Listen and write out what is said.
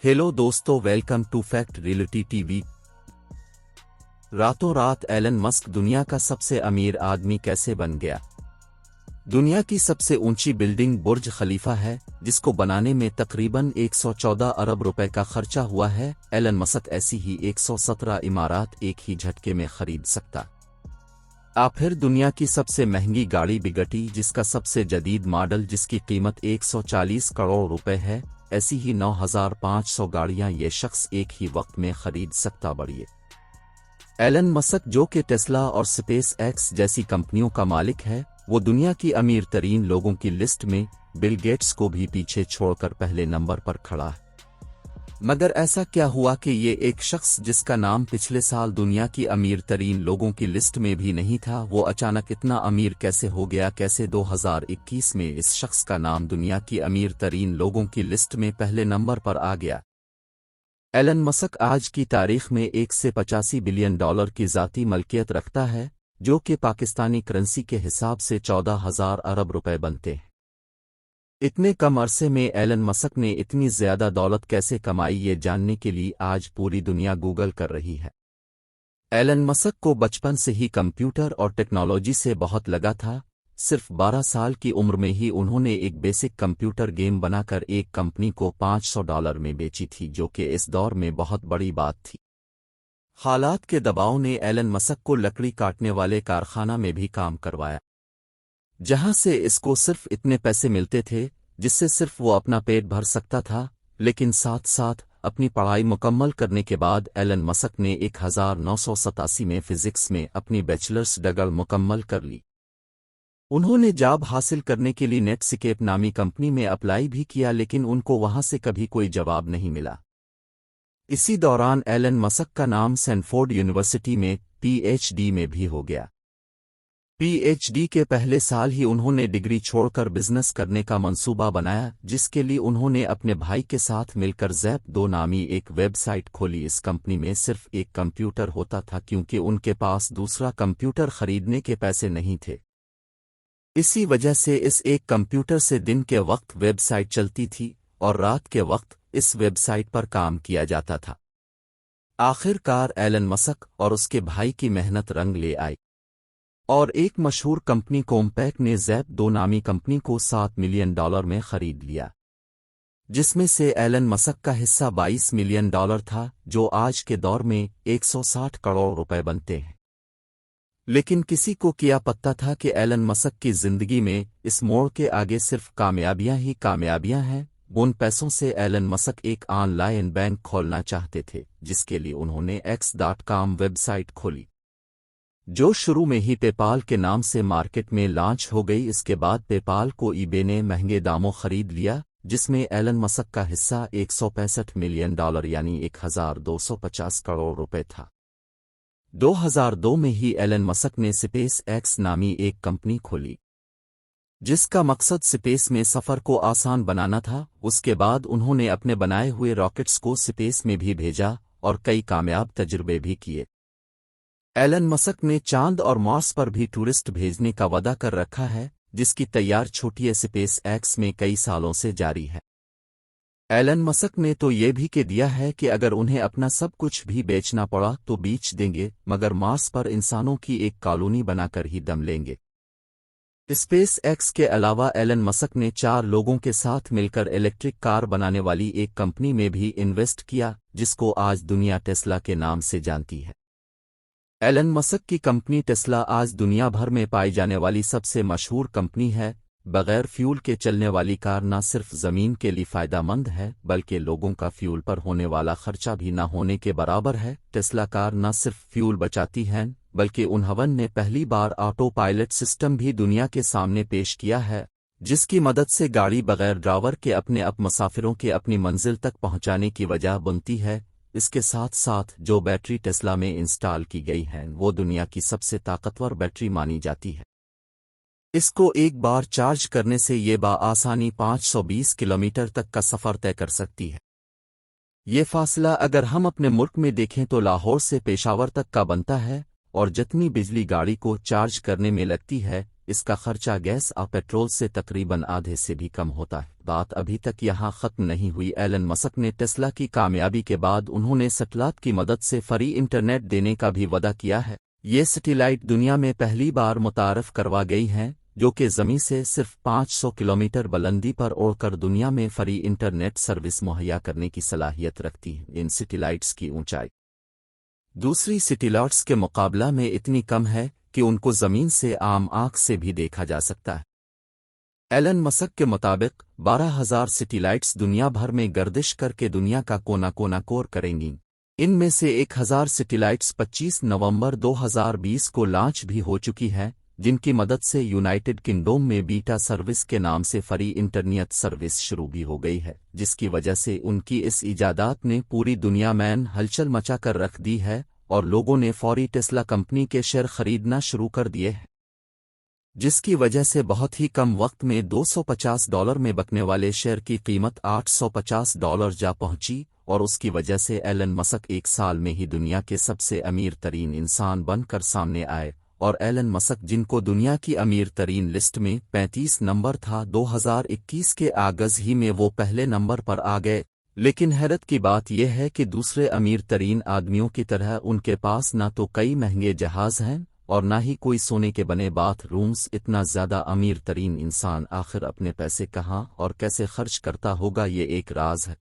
Hello दोस्तों, welcome to fact reality TV. रातों रात एलन मस्क दुनिया का सबसे अमीर आदमी कैसे बन गया? दुनिया की सबसे ऊंची बिल्डिंग बुर्ज खलीफा है, जिसको बनाने में तकरीबन 114 अरब रुपए का खर्चा हुआ है। एलन मस्क ऐसी ही 117 इमारत एक ही झटके में खरीद सकता। फिर दुनिया की सबसे महंगी गाड़ी बिगटी, जिसका सबसे जदीद मॉडल जिसकी कीमत 140 करोड़ रुपए है। ऐसी ही 9500 गाड़ियां ये शख्स एक ही वक्त में खरीद सकता। बढ़िए एलन मस्क, जो कि टेस्ला और स्पेस एक्स जैसी कंपनियों का मालिक है, वो दुनिया की अमीर तरीन लोगों की लिस्ट में बिल गेट्स को भी पीछे छोड़कर पहले नंबर पर खड़ा है। मगर ऐसा क्या हुआ कि ये एक शख्स जिसका नाम पिछले साल दुनिया की अमीर तरीन लोगों की लिस्ट में भी नहीं था, वो अचानक इतना अमीर कैसे हो गया? कैसे 2021 में इस शख्स का नाम दुनिया की अमीर तरीन लोगों की लिस्ट में पहले नंबर पर आ गया? एलन मस्क आज की तारीख में 1 से 85 बिलियन डॉलर की ज़ाती मलकियत रखता है, जो कि पाकिस्तानी करेंसी के हिसाब से 14,000 अरब रुपए बनते हैं। इतने कम अरसे में एलन मस्क ने इतनी ज्यादा दौलत कैसे कमाई, ये जानने के लिए आज पूरी दुनिया गूगल कर रही है। एलन मस्क को बचपन से ही कंप्यूटर और टेक्नोलॉजी से बहुत लगा था। सिर्फ 12 साल की उम्र में ही उन्होंने एक बेसिक कंप्यूटर गेम बनाकर एक कंपनी को $500 में बेची थी, जो कि इस दौर में बहुत बड़ी बात थी। हालात के दबाव ने एलन मस्क को लकड़ी काटने वाले कारखाना में भी काम करवाया, जहां से इसको सिर्फ इतने पैसे मिलते थे जिससे सिर्फ वो अपना पेट भर सकता था। लेकिन साथ साथ अपनी पढ़ाई मुकम्मल करने के बाद एलन मस्क ने 1987 में फिजिक्स में अपनी बैचलर्स डिग्री मुकम्मल कर ली। उन्होंने जॉब हासिल करने के लिए नेटस्केप नामी कंपनी में अप्लाई भी किया, लेकिन उनको वहां से कभी कोई जवाब नहीं मिला। इसी दौरान एलन मस्क का नाम स्टैनफोर्ड यूनिवर्सिटी में पीएचडी में भी हो गया। पीएचडी के पहले साल ही उन्होंने डिग्री छोड़कर बिजनेस करने का मंसूबा बनाया, जिसके लिए उन्होंने अपने भाई के साथ मिलकर ज़ैप2 नामी एक वेबसाइट खोली। इस कंपनी में सिर्फ एक कंप्यूटर होता था, क्योंकि उनके पास दूसरा कंप्यूटर खरीदने के पैसे नहीं थे। इसी वजह से इस एक कंप्यूटर से दिन के वक्त वेबसाइट चलती थी और रात के वक्त इस वेबसाइट पर काम किया जाता था। आखिरकार एलन मस्क और उसके भाई की मेहनत रंग ले आई और एक मशहूर कंपनी कॉम्पैक ने ज़ैप2 नामी कंपनी को $7 मिलियन में खरीद लिया, जिसमें से एलन मस्क का हिस्सा $22 मिलियन था, जो आज के दौर में 160 करोड़ रुपए बनते हैं। लेकिन किसी को क्या पता था कि एलन मस्क की जिंदगी में इस मोड़ के आगे सिर्फ कामयाबियां ही कामयाबियां हैं। उन पैसों से एलन मस्क एक ऑनलाइन बैंक खोलना चाहते थे, जिसके लिए उन्होंने X.com वेबसाइट खोली, जो शुरू में ही पेपाल के नाम से मार्केट में लॉन्च हो गई। इसके बाद पेपाल को ईबे ने महंगे दामों खरीद लिया, जिसमें एलन मस्क का हिस्सा $165 मिलियन यानी 1250 करोड़ रुपए था। 2002 में ही एलन मस्क ने स्पेस एक्स नामी एक कंपनी खोली, जिसका मकसद स्पेस में सफ़र को आसान बनाना था। उसके बाद उन्होंने अपने बनाए हुए रॉकेट्स को स्पेस में भी भेजा और कई कामयाब तजुर्बे भी किए। एलन मस्क ने चांद और मार्स पर भी टूरिस्ट भेजने का वादा कर रखा है, जिसकी तैयार छुट्टियां स्पेस एक्स में कई सालों से जारी है। एलन मस्क ने तो ये भी कह दिया है कि अगर उन्हें अपना सब कुछ भी बेचना पड़ा तो बेच देंगे, मगर मार्स पर इंसानों की एक कॉलोनी बनाकर ही दम लेंगे। स्पेस एक्स के अलावा एलन मस्क ने 4 लोगों के साथ मिलकर इलेक्ट्रिक कार बनाने वाली एक कंपनी में भी इन्वेस्ट किया, जिसको आज दुनिया टेस्ला के नाम से जानती है। एलन मस्क की कंपनी टेस्ला आज दुनिया भर में पाई जाने वाली सबसे मशहूर कंपनी है। बगैर फ्यूल के चलने वाली कार न सिर्फ ज़मीन के लिए फ़ायदेमंद है, बल्कि लोगों का फ्यूल पर होने वाला खर्चा भी न होने के बराबर है। टेस्ला कार न सिर्फ फ्यूल बचाती है, बल्कि उन्होंने ने पहली बार ऑटो पायलट सिस्टम भी दुनिया के सामने पेश किया है, जिसकी मदद से गाड़ी बगैर ड्राइवर के अपने आप मुसाफिरों के अपनी मंजिल तक पहुंचाने की वजह बनती है। इसके साथ साथ जो बैटरी टेस्ला में इंस्टॉल की गई है, वो दुनिया की सबसे ताकतवर बैटरी मानी जाती है। इसको एक बार चार्ज करने से ये आसानी 520 किलोमीटर तक का सफ़र तय कर सकती है। ये फासला अगर हम अपने मुल्क में देखें तो लाहौर से पेशावर तक का बनता है, और जितनी बिजली गाड़ी को चार्ज करने में लगती है, اس کا خرچہ گیس اور پیٹرول سے تقریباً آدھے سے بھی کم ہوتا ہے۔ بات ابھی تک یہاں ختم نہیں ہوئی۔ ایلن مسک نے ٹیسلا کی کامیابی کے بعد انہوں نے سیٹلائٹ کی مدد سے فری انٹرنیٹ دینے کا بھی وعدہ کیا ہے۔ یہ سیٹلائٹ دنیا میں پہلی بار متعارف کروا گئی ہیں، جو کہ زمین سے صرف 500 کلومیٹر بلندی پر اڑ کر دنیا میں فری انٹرنیٹ سروس مہیا کرنے کی صلاحیت رکھتی ہیں۔ ان سیٹلائٹس کی اونچائی دوسری سیٹلائٹس کے مقابلہ میں اتنی کم ہے کہ ان کو زمین سے عام آنکھ سے بھی دیکھا جا سکتا ہے۔ ایلن مسک کے مطابق 12,000 سیٹلائٹس دنیا بھر میں گردش کر کے دنیا کا کونا کونا کور کریں گی۔ ان میں سے 1,000 سیٹلائٹس 25 نومبر 2020 کو لانچ بھی ہو چکی ہے، جن کی مدد سے یونائٹڈ کنگڈم میں بیٹا سروس کے نام سے فری انٹرنیٹ سروس شروع بھی ہو گئی ہے، جس کی وجہ سے ان کی اس ایجادات نے پوری دنیا میں ہلچل مچا کر رکھ دی ہے اور لوگوں نے فوری ٹیسلا کمپنی کے شیئر خریدنا شروع کر دیے ہیں، جس کی وجہ سے بہت ہی کم وقت میں $250 میں بکنے والے شیئر کی قیمت $850 جا پہنچی، اور اس کی وجہ سے ایلن مسک ایک سال میں ہی دنیا کے سب سے امیر ترین انسان بن کر سامنے آئے۔ اور ایلن مسک، جن کو دنیا کی امیر ترین لسٹ میں 35 نمبر تھا، 2021 کے آغاز ہی میں وہ پہلے نمبر پر آ گئے۔ لیکن حیرت کی بات یہ ہے کہ دوسرے امیر ترین آدمیوں کی طرح ان کے پاس نہ تو کئی مہنگے جہاز ہیں اور نہ ہی کوئی سونے کے بنے باتھ رومز۔ اتنا زیادہ امیر ترین انسان آخر اپنے پیسے کہاں اور کیسے خرچ کرتا ہوگا، یہ ایک راز ہے۔